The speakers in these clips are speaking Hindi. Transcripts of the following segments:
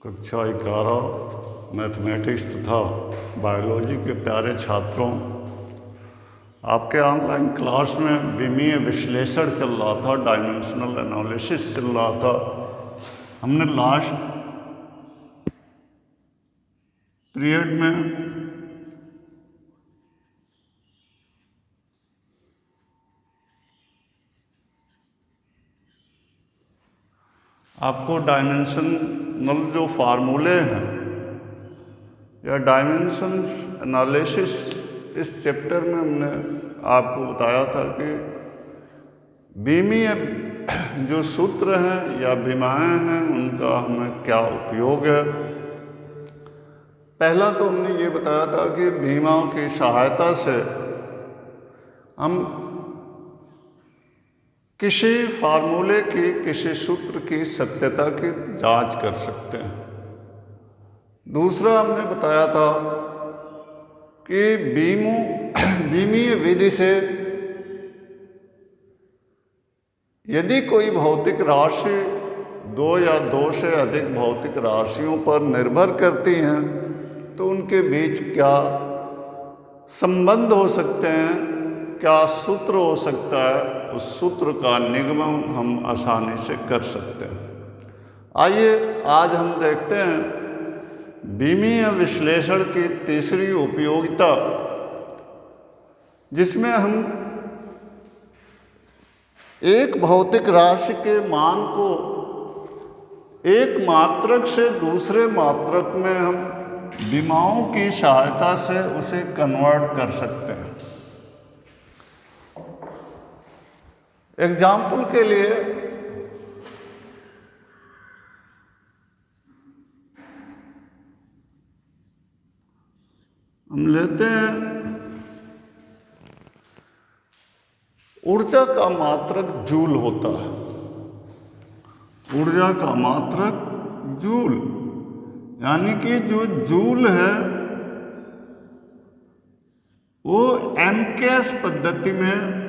कक्षा 11 मैथमेटिक्स तथा बायोलॉजी के प्यारे छात्रों, आपके ऑनलाइन क्लास में विमीय विश्लेषण चल रहा था, डायमेंशनल एनालिसिस चल रहा था। हमने लास्ट पीरियड में आपको डायमेंशनल जो फार्मूले हैं या डायमेंशंस एनालिसिस, इस चैप्टर में हमने आपको बताया था कि विमीय जो सूत्र हैं या विमाएँ हैं उनका हमें क्या उपयोग है। पहला तो हमने ये बताया था कि विमाओं की सहायता से हम किसी फार्मूले की, किसी सूत्र की सत्यता की जांच कर सकते हैं। दूसरा हमने बताया था कि विमीय विधि से यदि कोई भौतिक राशि दो या दो से अधिक भौतिक राशियों पर निर्भर करती हैं तो उनके बीच क्या संबंध हो सकते हैं, क्या सूत्र हो सकता है, उस सूत्र का निगमन हम आसानी से कर सकते हैं। आइए आज हम देखते हैं विमीय विश्लेषण की तीसरी उपयोगिता, जिसमें हम एक भौतिक राशि के मान को एक मात्रक से दूसरे मात्रक में हम विमाओं की सहायता से उसे कन्वर्ट कर सकते हैं। एग्जाम्पल के लिए हम लेते हैं ऊर्जा का मात्रक जूल होता है। ऊर्जा का मात्रक जूल, यानी कि जो जूल है वो एमकेएस पद्धति में,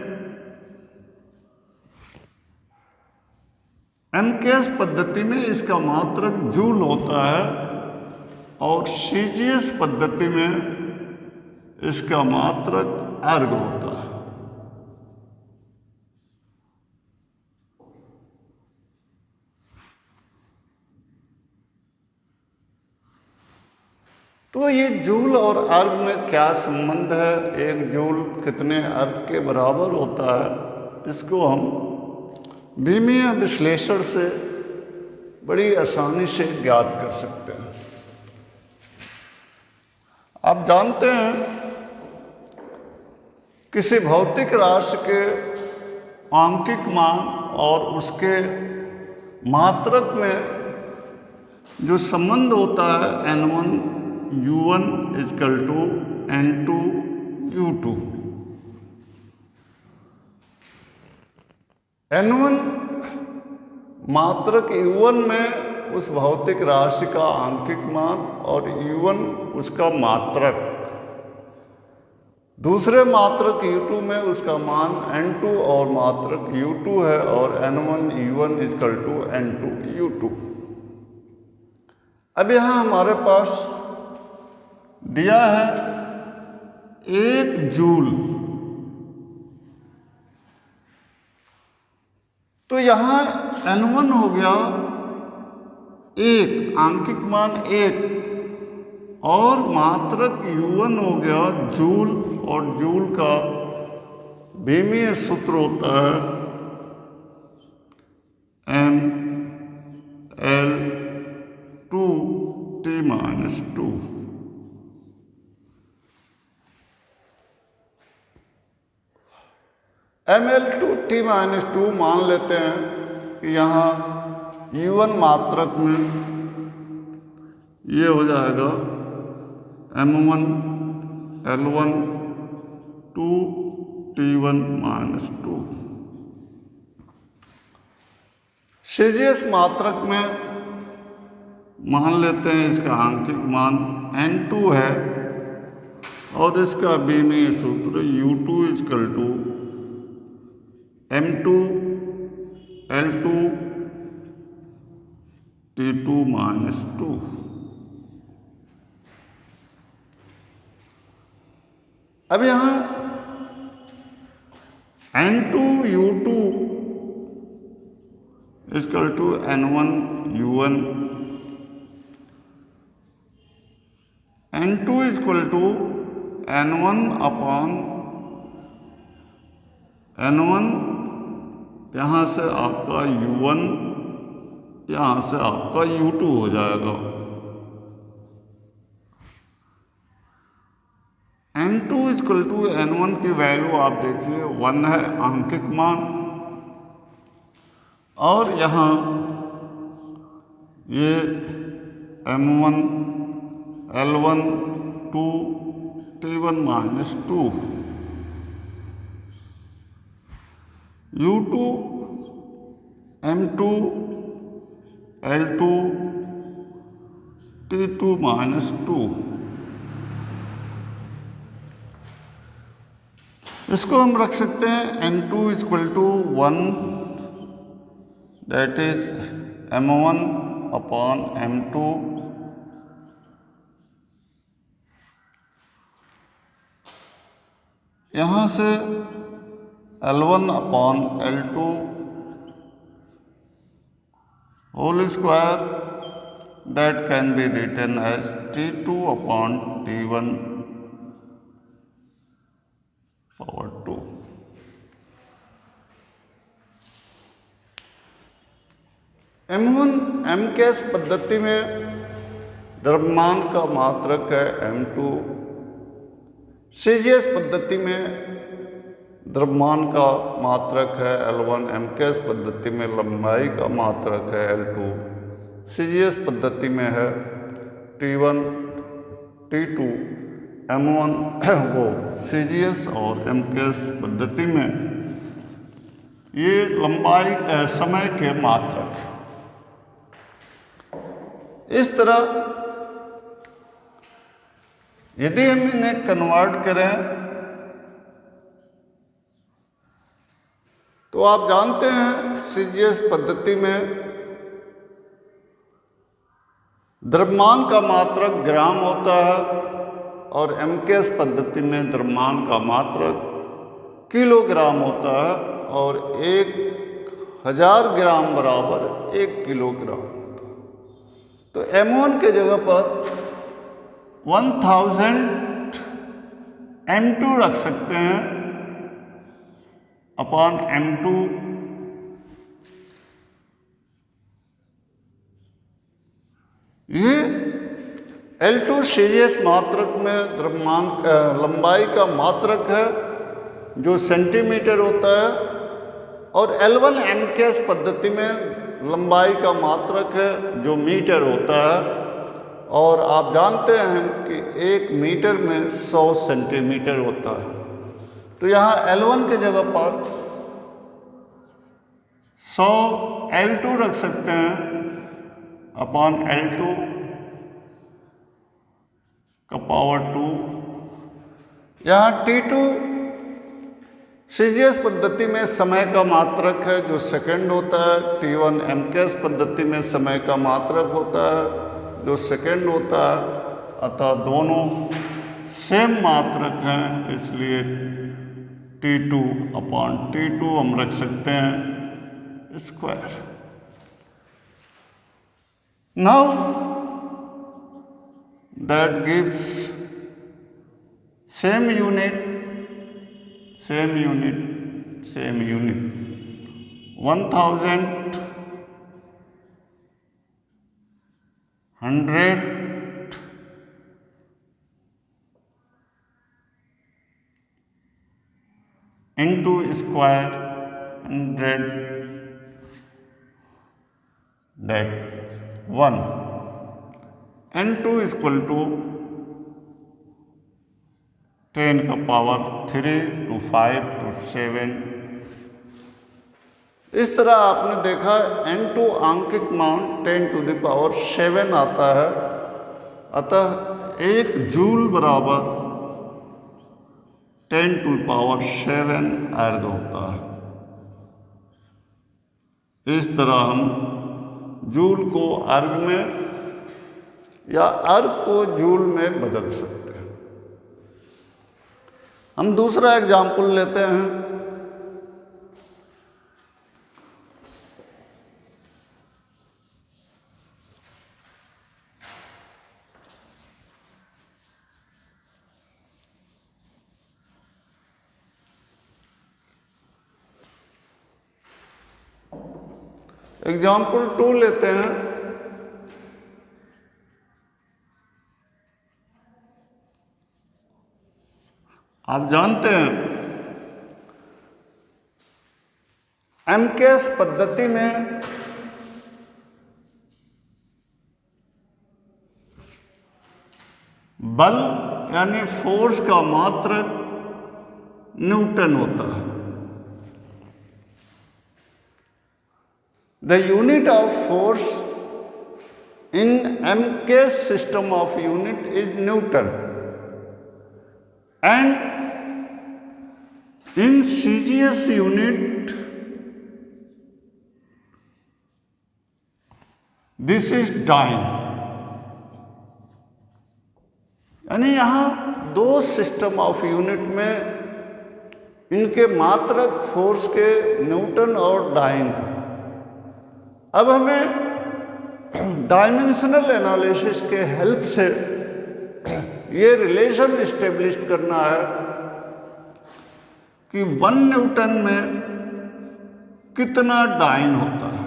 एमकेएस पद्धति में इसका मात्रक जूल होता है और सीजीएस पद्धति में इसका मात्रक अर्ग होता है। तो ये जूल और अर्ग में क्या संबंध है, एक जूल कितने अर्ग के बराबर होता है, इसको हम विमीय विश्लेषण से बड़ी आसानी से ज्ञात कर सकते हैं। आप जानते हैं किसी भौतिक राशि के आंकिक मान और उसके मात्रक में जो संबंध होता है n1 u1 = n2 u2। n1 मात्रक u1 में उस भौतिक राशि का आंकिक मान और u1 उसका मात्रक, दूसरे मात्रक u2 में उसका मान n2 और मात्रक u2 है और n1 u1 = n2 u2। अब यहाँ हमारे पास दिया है 1 जूल, तो यहाँ n1 हो गया 1, आंकिक मान 1, और मात्रक u1 हो गया जूल, और जूल का विमीय सूत्र होता है mL2T-2। mL2T-2 मान लेते हैं कि यहाँ u1 मात्रक में ये हो जाएगा m1 L1 2T1-2। सीजीएस मात्रक में मान लेते हैं इसका आंकिक मान n2 है और इसका विमीय सूत्र u2 = m2 L2 T2 minus 2। अब यहां N2 U2 equal to N1 U1, N2 equal to N1 upon N1, यहाँ से आपका U1, यहाँ से आपका U2 हो जाएगा। N2 इक्वल टू N1 की वैल्यू आप देखिए 1 है आंकिक मान, और यहाँ ये M1 L1 2 T1 minus 2, U2 M2 L2 T2 minus 2। इसको हम रख सकते हैं N2 equal to 1, that is M1 upon M2 यहाँ से L1 upon L2 whole square, that can be written as T2 upon T1 power 2। M1 MKS पद्धति में द्रव्यमान का मात्रक है M2, CGS पद्धति में द्रव्यमान का मात्रक है L1, MKS पद्धति में लंबाई का मात्रक है L2, CGS पद्धति में है T1 T2, M1 वो CGS और MKS पद्धति में ये लंबाई समय के मात्रक। इस तरह यदि हम इन्हें कन्वर्ट करें तो आप जानते हैं CGS पद्धति में द्रव्यमान का मात्रक ग्राम होता है और MKS पद्धति में द्रव्यमान का मात्रक किलोग्राम होता है, और 1000 ग्राम बराबर 1 किलोग्राम होता है। तो M1 के जगह पर 1000 M2 रख सकते हैं अपॉन M2, ये L2 CGS मात्रक में द्रव्यमान लंबाई का मात्रक है जो सेंटीमीटर होता है, और L1 MKS पद्धति में लंबाई का मात्रक है जो मीटर होता है, और आप जानते हैं कि 1 मीटर में 100 सेंटीमीटर होता है। तो यहाँ L1 के जगह पर 100 L2 रख सकते हैं अपॉन L2 का पावर 2। यहाँ T2 CGS पद्धति में समय का मात्रक है जो सेकंड होता है, T1 MKS पद्धति में समय का मात्रक होता है जो सेकंड होता है, अतः दोनों सेम मात्रक हैं, इसलिए T2 अपॉन T2 हम रख सकते हैं square. Now that gives same unit 1000 100 into square 100, that 1, N2 equal to 10 का पावर 3 to 5 to 7। इस तरह आपने देखा N2 आंकिक मान 10 to the power 7 आता है, अतः 1 जूल बराबर 10 to the power 7 अर्ग होता है। इस तरह हम जूल को अर्ग में या अर्ग को जूल में बदल सकते हैं। हम दूसरा एग्जाम्पल लेते हैं। एग्जाम्पल 2 लेते हैं। आप जानते हैं एमकेएस पद्धति में बल यानी फोर्स का मात्रक न्यूटन होता है। The unit of force in MKS system of unit is Newton, and in CGS unit this is dyne। यानी यहाँ दो सिस्टम ऑफ यूनिट में इनके मात्रक फोर्स के न्यूटन और डाइन है। अब हमें डायमेंशनल एनालिसिस के हेल्प से ये रिलेशन इस्टेब्लिश करना है कि 1 न्यूटन में कितना डाइन होता है।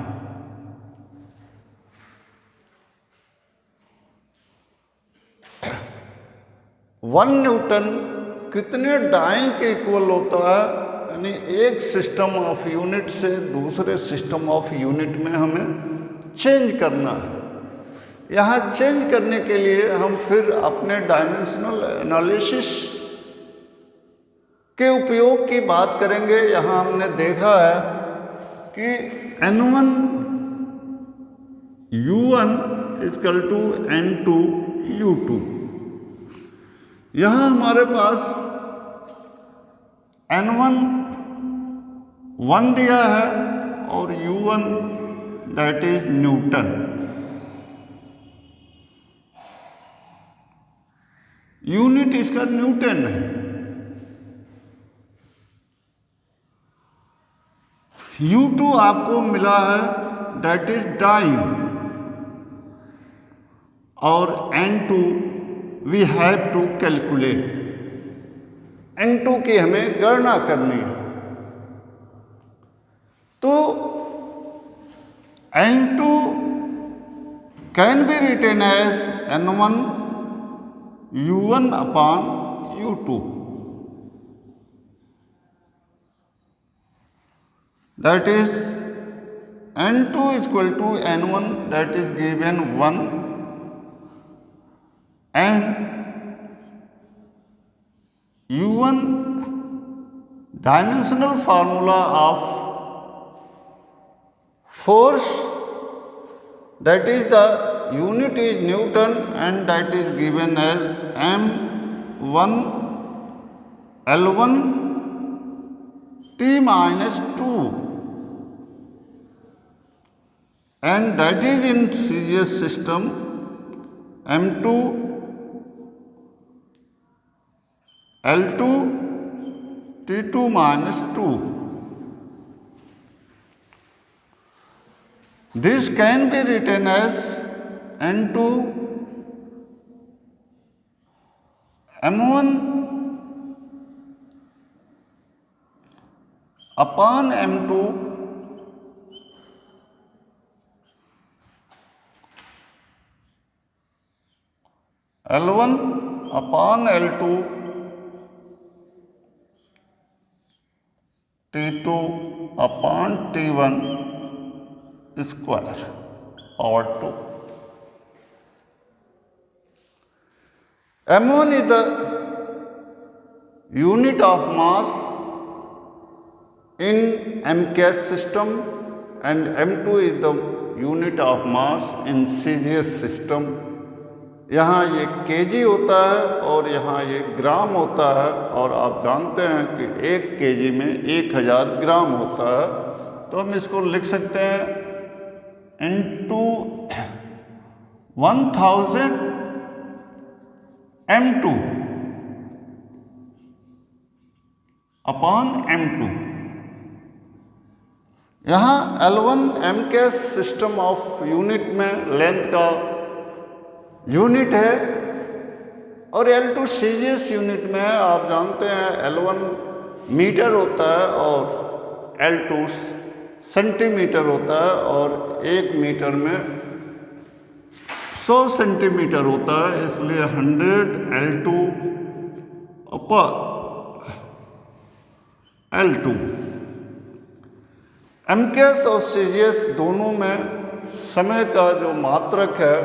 वन न्यूटन कितने डाइन के इक्वल होता है, यानी एक सिस्टम ऑफ यूनिट से दूसरे सिस्टम ऑफ यूनिट में हमें चेंज करना है। यहाँ चेंज करने के लिए हम फिर अपने डायमेंशनल एनालिसिस के उपयोग की बात करेंगे। यहाँ हमने देखा है कि N1 U1 equal to N2 U2। यहाँ हमारे पास N1 1 दिया है और U1 that is Newton. Unit इसका न्यूटन है। U2 आपको मिला है दैट इज डाइन, और N2 we have to calculate. N2 की हमें गणना करनी है। तो N2 can be written as N1 U1 upon U2। That is N2 equal to N1 that is given 1 and U1 dimensional formula of force, that is the unit is Newton and that is given as M1 L1 T minus 2, and that is in CGS system M2 L2 T2 minus 2. This can be written as N2 M1 upon M2 L1 upon L2 T2 upon T1 square power 2. M1 is the unit of mass in MKS system and M2 is the unit of mass in CGS system. यहाँ ये केजी होता है और यहाँ ये ग्राम होता है, और आप जानते हैं कि 1 केजी में 1000 ग्राम होता है। तो हम इसको लिख सकते हैं इंटू 1000 m2 अपॉन m2। यहाँ L1 m के सिस्टम ऑफ यूनिट में लेंथ का यूनिट है और L2 सीजीएस यूनिट में आप जानते हैं L1 मीटर होता है और L2 सेंटीमीटर होता है और 1 मीटर में 100 सेंटीमीटर होता है, इसलिए 100 L2 अपॉन L2। एमकेएस और सीजीएस दोनों में समय का जो मात्रक है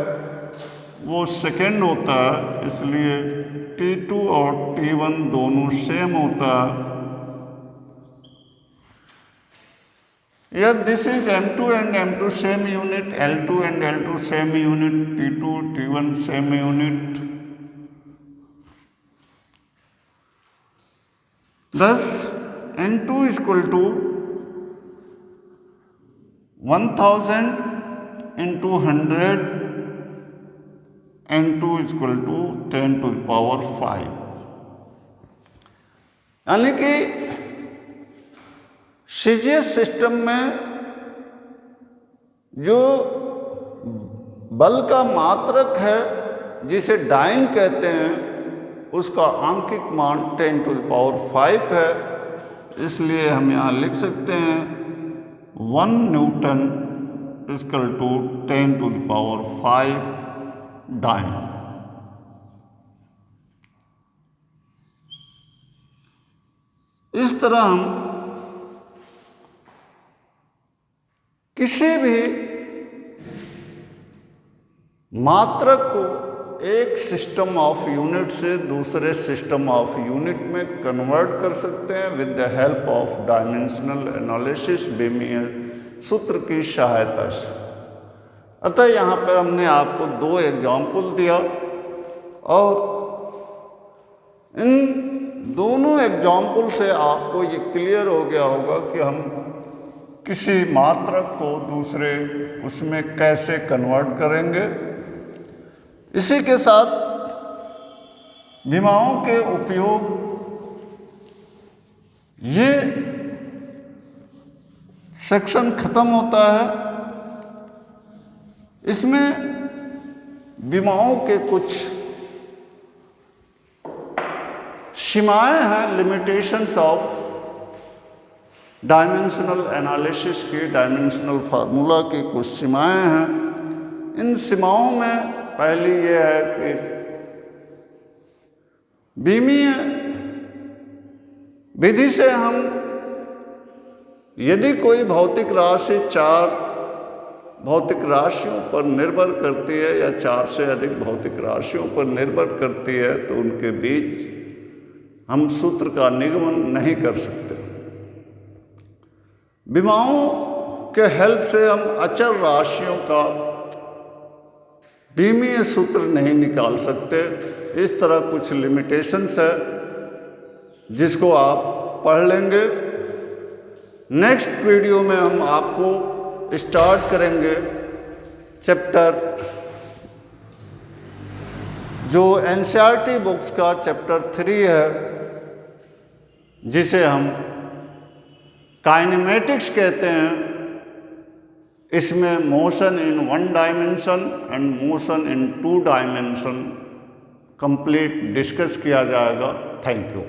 वो सेकेंड होता है, इसलिए T2 और T1 दोनों सेम होता है। Here this is M2 and M2 same unit, L2 and L2 same unit, T2, T1 same unit. Thus N2 is equal to 1000 into 100, N2 is equal to 10 to the power 5। यानी कि सीजीएस सिस्टम में जो बल का मात्रक है जिसे डाइन कहते हैं उसका आंकिक मान 10 to the power 5 है, इसलिए हम यहाँ लिख सकते हैं 1 newton equal to 10 to the power 5 dyne. इस तरह हम किसी भी मात्रक को एक सिस्टम ऑफ यूनिट से दूसरे सिस्टम ऑफ यूनिट में कन्वर्ट कर सकते हैं with the help of dimensional analysis बीमीय सूत्र की सहायता से। अतः यहाँ पर हमने आपको 2 एग्जाम्पल दिया और इन दोनों एग्जाम्पल से आपको ये क्लियर हो गया होगा कि हम किसी मात्रक को दूसरे उसमें कैसे कन्वर्ट करेंगे। इसी के साथ विमाओं के उपयोग ये सेक्शन खत्म होता है। इसमें विमाओं के कुछ सीमाएं हैं, लिमिटेशंस ऑफ डायमेंशनल एनालिसिस की, डायमेंशनल फार्मूला की कुछ सीमाएं हैं। इन सीमाओं में पहली ये है कि बीमीय विधि से हम यदि कोई भौतिक राशि 4 भौतिक राशियों पर निर्भर करती है या 4 से अधिक भौतिक राशियों पर निर्भर करती है तो उनके बीच हम सूत्र का निगमन नहीं कर सकते। विमाओं के हेल्प से हम अचर राशियों का बीमीय सूत्र नहीं निकाल सकते। इस तरह कुछ लिमिटेशंस है जिसको आप पढ़ लेंगे। नेक्स्ट वीडियो में हम आपको स्टार्ट करेंगे चैप्टर जो एनसीईआरटी बुक्स का चैप्टर 3 है जिसे हम काइनेमेटिक्स कहते हैं। इसमें motion in 1 dimension and motion in 2 dimension complete discuss किया जाएगा। Thank you.